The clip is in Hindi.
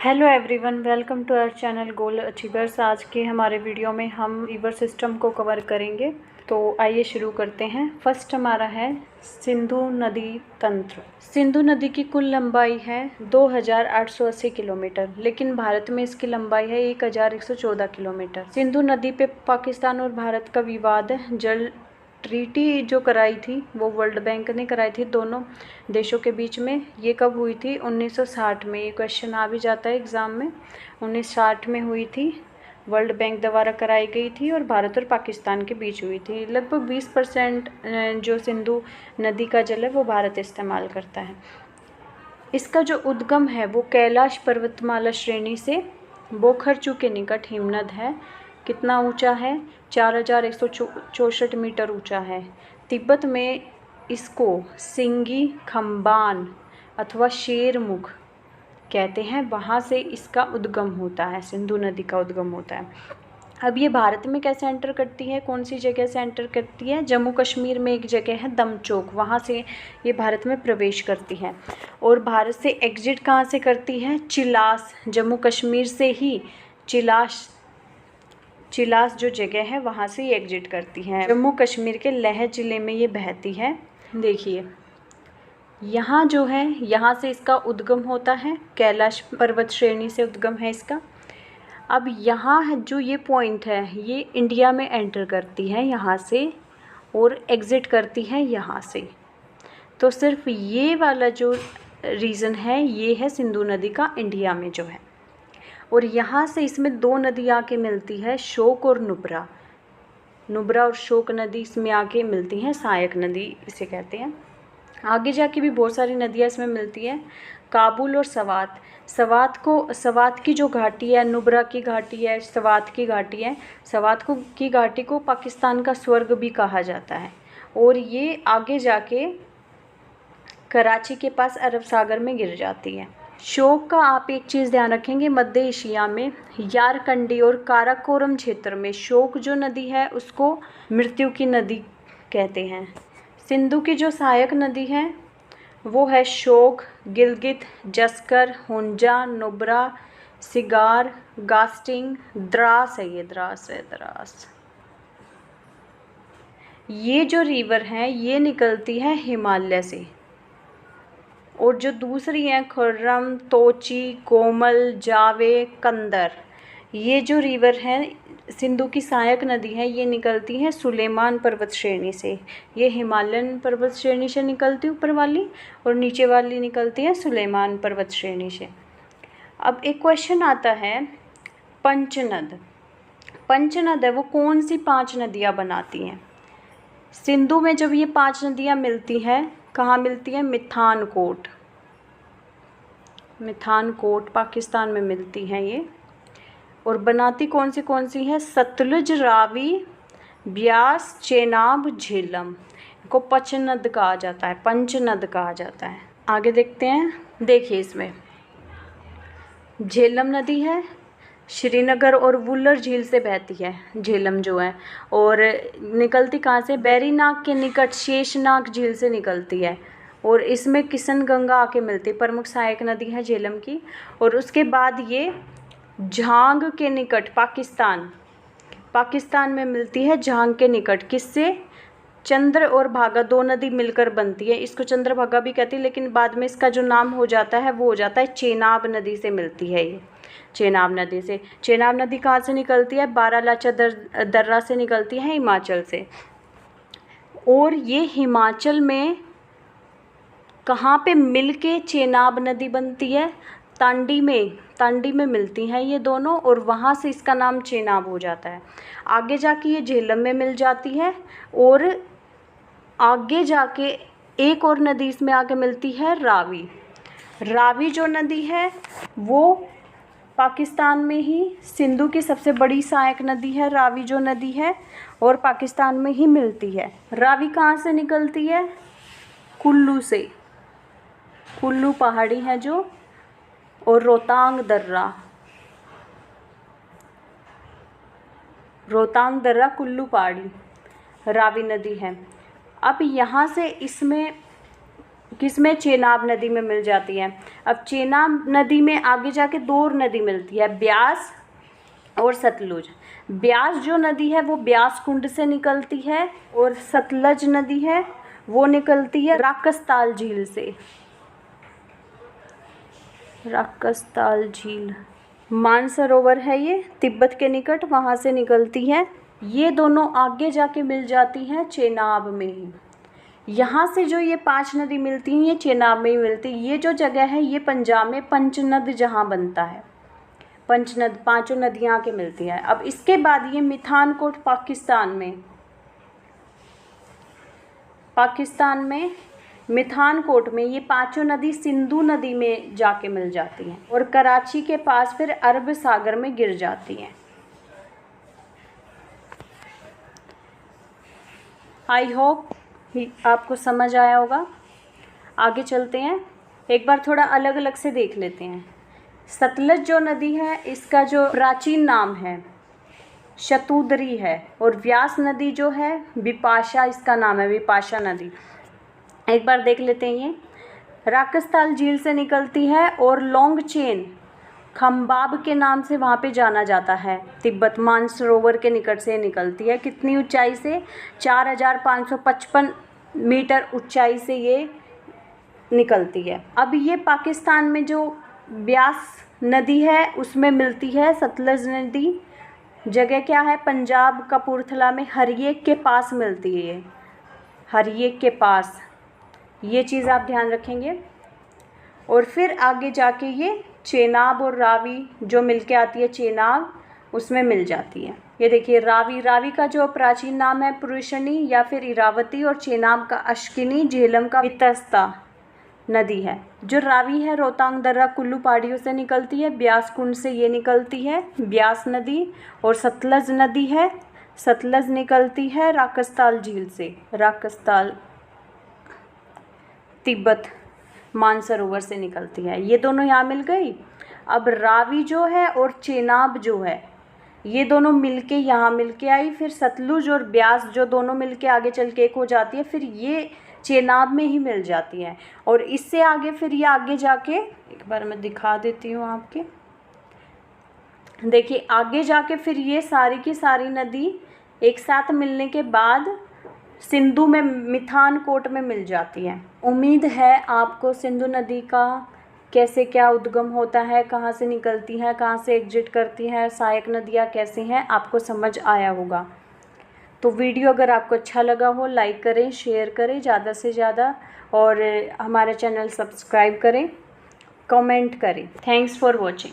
Hello everyone, welcome to our channel Goal Achievers. आज के हमारे वीडियो में हम रिवर सिस्टम को कवर करेंगे। तो आइए शुरू करते हैं। फर्स्ट हमारा है सिंधु नदी तंत्र। सिंधु नदी की कुल लंबाई है 2880 किलोमीटर, लेकिन भारत में इसकी लंबाई है 1114 किलोमीटर। सिंधु नदी पे पाकिस्तान और भारत का विवाद है। जल ट्रीटी जो कराई थी वो वर्ल्ड बैंक ने कराई थी दोनों देशों के बीच में। ये कब हुई थी? 1960 में। ये क्वेश्चन आ भी जाता है एग्ज़ाम में। 1960 में हुई थी, वर्ल्ड बैंक द्वारा कराई गई थी और भारत और पाकिस्तान के बीच हुई थी। लगभग 20% जो सिंधु नदी का जल है वो भारत इस्तेमाल करता है। इसका जो उद्गम है वो कैलाश पर्वतमाला श्रेणी से बोखरचू के निकट हिमनद है। कितना ऊंचा है? 4164 मीटर ऊंचा है। तिब्बत में इसको सिंगी खम्बान अथवा शेरमुख कहते हैं। वहाँ से इसका उद्गम होता है, सिंधु नदी का उद्गम होता है। अब ये भारत में कैसे एंटर करती है, कौन सी जगह से एंटर करती है? जम्मू कश्मीर में एक जगह है दमचोक, वहाँ से ये भारत में प्रवेश करती है। और भारत से एग्जिट कहाँ से करती है? चिलास, जम्मू कश्मीर से ही चिलास जो जगह है वहाँ से ये एग्जिट करती है। जम्मू कश्मीर के लेह ज़िले में ये बहती है। देखिए यहाँ जो है, यहाँ से इसका उद्गम होता है, कैलाश पर्वत श्रेणी से उद्गम है इसका। अब यहाँ जो ये पॉइंट है ये इंडिया में एंटर करती है यहाँ से और एग्ज़िट करती है यहाँ से। तो सिर्फ ये वाला जो रीज़न है ये है सिंधु नदी का इंडिया में जो है। और यहाँ से इसमें दो नदी आके मिलती है, शोक और नुब्रा। नुब्रा और शोक नदी इसमें आके मिलती हैं, सहायक नदी इसे कहते हैं। आगे जाके भी बहुत सारी नदियाँ इसमें मिलती हैं, काबुल और सवात। सवात की जो घाटी है, नुब्रा की घाटी है, सवात की घाटी है। की घाटी को पाकिस्तान का स्वर्ग भी कहा जाता है। और ये आगे जाके कराची के पास अरब सागर में गिर जाती है। शोक का आप एक चीज़ ध्यान रखेंगे, मध्य एशिया में यारकंडी और काराकोरम क्षेत्र में शोक जो नदी है उसको मृत्यु की नदी कहते हैं। सिंधु की जो सहायक नदी है वो है शोक, गिलगित, जस्कर, हुंजा, नुब्रा, सिगार, गास्टिंग, द्रास है। ये द्रास। ये जो रिवर है ये निकलती है हिमालय से। और जो दूसरी हैं खुर्रम, तोची, कोमल, जावे, कंदर, ये जो रिवर है सिंधु की सहायक नदी है ये निकलती है सुलेमान पर्वत श्रेणी से। ये हिमालयन पर्वत श्रेणी से निकलती है ऊपर वाली, और नीचे वाली निकलती है सुलेमान पर्वत श्रेणी से। अब एक क्वेश्चन आता है, पंचनद है वो कौन सी 5 नदियाँ बनाती हैं? सिंधु में जब ये 5 नदियाँ मिलती हैं, कहाँ मिलती है? मिठानकोट पाकिस्तान में मिलती हैं ये। और बनाती कौन सी है? सतलुज, रावी, ब्यास, चेनाब, झेलम। इनको पंचनद कहा जाता है। आगे देखते हैं। देखिए इसमें झेलम नदी है, श्रीनगर और वुलर झील से बहती है झेलम जो है। और निकलती कहाँ से? बैरीनाग के निकट शेषनाग झील से निकलती है। और इसमें किशन गंगा आके मिलती है, प्रमुख सहायक नदी है झेलम की। और उसके बाद ये झांग के निकट पाकिस्तान में मिलती है, झांग के निकट। किससे? चंद्र और भागा, 2 नदी मिलकर बनती है। इसको चंद्रभागा भी कहती है, लेकिन बाद में इसका जो नाम हो जाता है वो हो जाता है चेनाब नदी से मिलती है ये। चेनाब नदी कहाँ से निकलती है? बारालाचा दर्रा से निकलती है, हिमाचल से। और ये हिमाचल में कहाँ पे मिलके चेनाब नदी बनती है? तांडी में मिलती हैं ये दोनों, और वहाँ से इसका नाम चेनाब हो जाता है। आगे जाके ये झेलम में मिल जाती है। और आगे जाके एक और नदी इसमें आके मिलती है, रावी जो नदी है वो पाकिस्तान में ही सिंधु की सबसे बड़ी सहायक नदी है, रावी जो नदी है, और पाकिस्तान में ही मिलती है। रावी कहाँ से निकलती है? कुल्लू से। कुल्लू पहाड़ी है जो, और रोहतांग दर्रा कुल्लू पहाड़ी रावी नदी है। अब यहाँ से इसमें किसमें, चेनाब नदी में मिल जाती है। अब चेनाब नदी में आगे जाके दो और नदी मिलती है, ब्यास और सतलुज। ब्यास जो नदी है वो ब्यास कुंड से निकलती है और सतलज नदी है वो निकलती है राकसताल झील से। राकसताल झील मानसरोवर है ये तिब्बत के निकट, वहाँ से निकलती है। ये दोनों आगे जाके मिल जाती हैं चेनाब में ही। यहाँ से जो ये 5 नदी मिलती हैं ये चेनाब में ही मिलती है। ये जो जगह है ये पंजाब में पंचनद जहाँ बनता है, पंचनद 5 नदियाँ आके मिलती हैं। अब इसके बाद ये मिठानकोट पाकिस्तान में मिठानकोट में ये 5 नदी सिंधु नदी में जाके मिल जाती हैं और कराची के पास फिर अरब सागर में गिर जाती हैं। आई होप आपको समझ आया होगा। आगे चलते हैं, एक बार थोड़ा अलग अलग से देख लेते हैं। सतलज जो नदी है इसका जो प्राचीन नाम है शतुद्री है, और व्यास नदी जो है विपाशा इसका नाम है, विपाशा नदी। एक बार देख लेते हैं। ये राकसताल झील से निकलती है और लॉन्ग चेन खम्बाब के नाम से वहाँ पे जाना जाता है। तिब्बत मानसरोवर के निकट से निकलती है। कितनी ऊंचाई से, 4555 मीटर ऊंचाई से ये निकलती है। अब ये पाकिस्तान में जो ब्यास नदी है उसमें मिलती है सतलज नदी। जगह क्या है, पंजाब कपूरथला में हरिएक के पास मिलती है ये, हरिएक के पास। ये चीज़ आप ध्यान रखेंगे। और फिर आगे जाके ये चेनाब और रावी जो मिलके आती है, चेनाब उसमें मिल जाती है। ये देखिए रावी का जो प्राचीन नाम है पुरुषनी या फिर इरावती, और चेनाब का अश्किनी, झेलम का वितस्ता नदी है। जो रावी है रोहतांग दर्रा कुल्लू पहाड़ियों से निकलती है, ब्यास कुंड से ये निकलती है ब्यास नदी। और सतलज नदी है, सतलज निकलती है राकसताल झील से, राकसताल तिब्बत मानसरोवर से निकलती है। ये दोनों यहाँ मिल गई। अब रावी जो है और चेनाब जो है ये दोनों मिलके यहाँ मिलके आई, फिर सतलुज और ब्यास जो दोनों मिलके आगे चल के एक हो जाती है, फिर ये चेनाब में ही मिल जाती है। और इससे आगे फिर ये आगे जाके, एक बार मैं दिखा देती हूँ आपके, देखिए आगे जाके फिर ये सारी की सारी नदी एक साथ मिलने के बाद सिंधु में मिठानकोट में मिल जाती है। उम्मीद है आपको सिंधु नदी का कैसे क्या उद्गम होता है, कहाँ से निकलती है, कहाँ से एग्जिट करती है, सहायक नदियाँ कैसी हैं, आपको समझ आया होगा। तो वीडियो अगर आपको अच्छा लगा हो लाइक करें, शेयर करें ज़्यादा से ज़्यादा, और हमारे चैनल सब्सक्राइब करें, कमेंट करें। Thanks for watching.